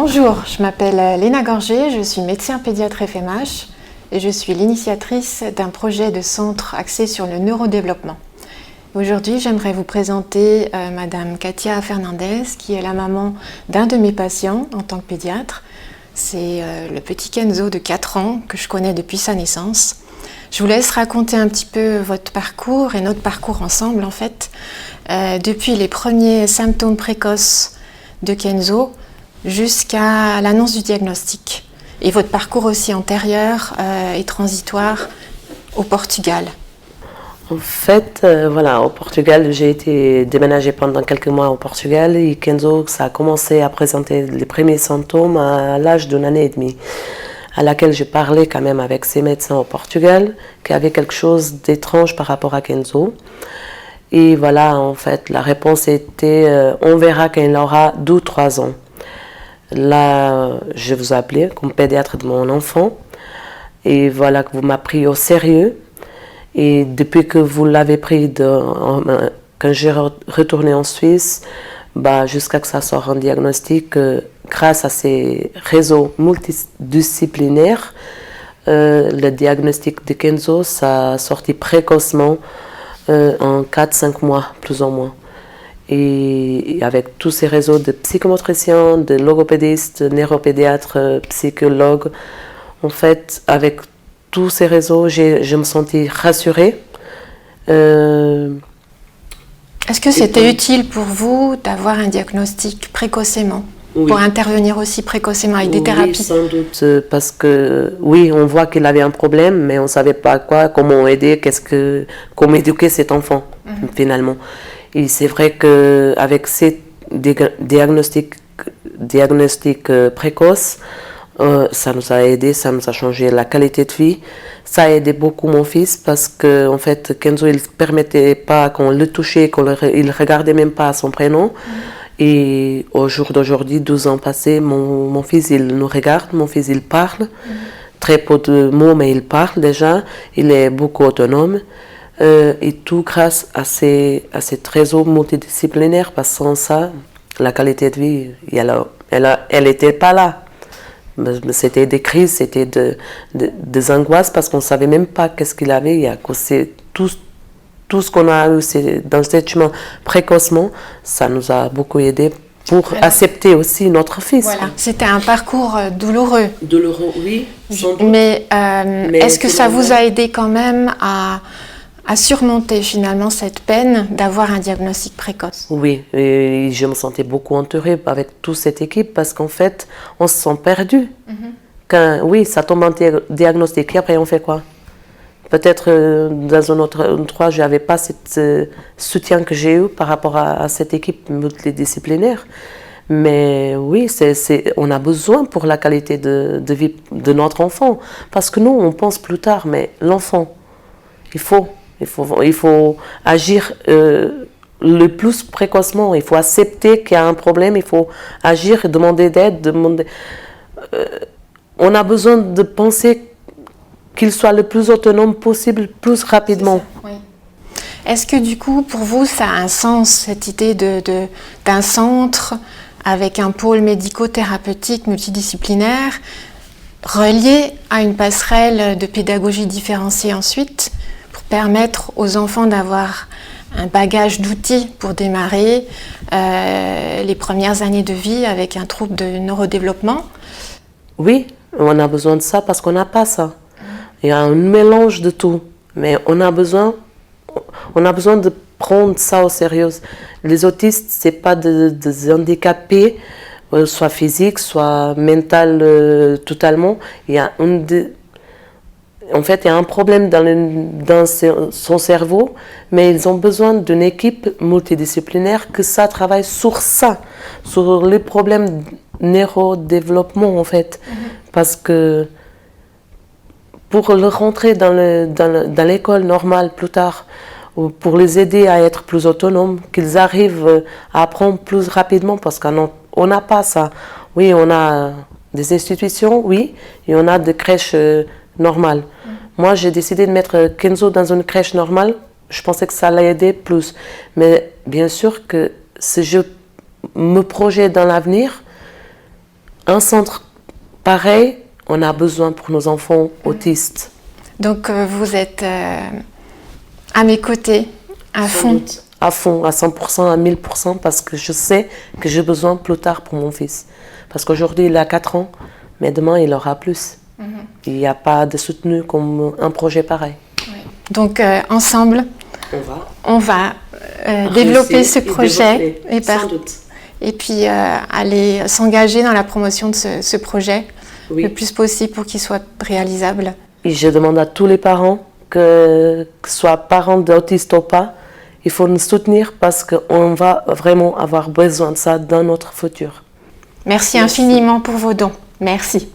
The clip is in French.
Bonjour, je m'appelle Léna Gorgé, je suis médecin pédiatre FMH et je suis l'initiatrice d'un projet de centre axé sur le neurodéveloppement. Aujourd'hui, j'aimerais vous présenter Madame Katia Fernandez, qui est la maman d'un de mes patients en tant que pédiatre. C'est le petit Kenzo de 4 ans que je connais depuis sa naissance. Je vous laisse raconter un petit peu votre parcours et notre parcours ensemble en fait. Depuis les premiers symptômes précoces de Kenzo jusqu'à l'annonce du diagnostic. Et votre parcours aussi antérieur et transitoire au Portugal. En fait, au Portugal, j'ai été déménagée pendant quelques mois au Portugal et Kenzo, ça a commencé à présenter les premiers symptômes à l'âge d'une année et demie, à laquelle j'ai parlé quand même avec ces médecins au Portugal, qui avaient quelque chose d'étrange par rapport à Kenzo. Et voilà, en fait, la réponse était on verra quand il aura 2 ou 3 ans. Là, je vous ai appelé comme pédiatre de mon enfant et voilà que vous m'avez pris au sérieux. Et depuis que vous l'avez pris, quand j'ai retourné en Suisse, jusqu'à que ça sorte un diagnostic, grâce à ces réseaux multidisciplinaires, le diagnostic de Kenzo, ça a sorti précocement en 4-5 mois, plus ou moins. Et avec tous ces réseaux de psychomotriciens, de logopédistes, de neuropédiatres, psychologues, en fait, avec tous ces réseaux, je me sentais rassurée. Est-ce que c'était utile pour vous d'avoir un diagnostic précocement, pour intervenir aussi précocement avec des thérapies? Oui, sans doute, parce que oui, on voit qu'il avait un problème, mais on ne savait pas comment aider, comment éduquer cet enfant, finalement. Et c'est vrai qu'avec ces diagnostics précoces, ça nous a aidé, ça nous a changé la qualité de vie. Ça a aidé beaucoup mon fils parce que en fait, Kenzo, il ne permettait pas qu'on le touchait, il ne regardait même pas son prénom. Et au jour d'aujourd'hui, 12 ans passés, mon fils, il nous regarde, mon fils, il parle. Très peu de mots, mais il parle déjà. Il est beaucoup autonome. Et tout grâce à ces réseaux multidisciplinaires, parce que sans ça, la qualité de vie, elle n'était pas là. C'était des crises, c'était des angoisses, parce qu'on ne savait même pas qu'est-ce qu'il avait. Il y a tout ce qu'on a eu dans cet chemin précocement, ça nous a beaucoup aidé pour accepter aussi notre fils. Voilà, c'était un parcours douloureux. Douloureux, oui. Mais est-ce que ça vous a aidé quand même à surmonter finalement cette peine d'avoir un diagnostic précoce? Oui, et je me sentais beaucoup entourée avec toute cette équipe parce qu'en fait, on se sent perdu. Oui, ça tombe en diagnostic, et après on fait quoi? Peut-être dans un autre endroit, je n'avais pas ce soutien que j'ai eu par rapport à cette équipe multidisciplinaire. Mais oui, on a besoin pour la qualité de vie de notre enfant. Parce que nous, on pense plus tard, mais l'enfant, il faut agir le plus précocement. Il faut accepter qu'il y a un problème, il faut agir, demander d'aide. On a besoin de penser qu'il soit le plus autonome possible, plus rapidement. Oui. Est-ce que du coup, pour vous, ça a un sens, cette idée d'un centre avec un pôle médico-thérapeutique multidisciplinaire relié à une passerelle de pédagogie différenciée ensuite, pour permettre aux enfants d'avoir un bagage d'outils pour démarrer les premières années de vie avec un trouble de neurodéveloppement? Oui, on a besoin de ça parce qu'on n'a pas ça. Il y a un mélange de tout, mais on a besoin de prendre ça au sérieux. Les autistes, ce n'est pas des handicapés, soit physiques, soit mental totalement. En fait, il y a un problème dans son cerveau, mais ils ont besoin d'une équipe multidisciplinaire que ça travaille sur ça, sur les problèmes neurodéveloppement en fait. Parce que pour le rentrer dans l'école normale plus tard, ou pour les aider à être plus autonomes, qu'ils arrivent à apprendre plus rapidement, parce qu'on n'a pas ça. Oui, on a des institutions, oui, et on a des crèches normales. Moi, j'ai décidé de mettre Kenzo dans une crèche normale. Je pensais que ça allait aider plus. Mais bien sûr que si je me projette dans l'avenir, un centre pareil, on a besoin pour nos enfants autistes. Donc vous êtes à mes côtés, à fond. À fond, à 100%, à 1000%, parce que je sais que j'ai besoin plus tard pour mon fils. Parce qu'aujourd'hui, il a 4 ans, mais demain, il aura plus. Il n'y a pas de soutenu comme un projet pareil. Oui. Donc, ensemble, on va développer ce projet et puis aller s'engager dans la promotion de ce projet le plus possible pour qu'il soit réalisable. Et je demande à tous les parents, que ce soit parents d'autistes ou pas, il faut nous soutenir parce qu'on va vraiment avoir besoin de ça dans notre futur. Merci infiniment pour vos dons. Merci.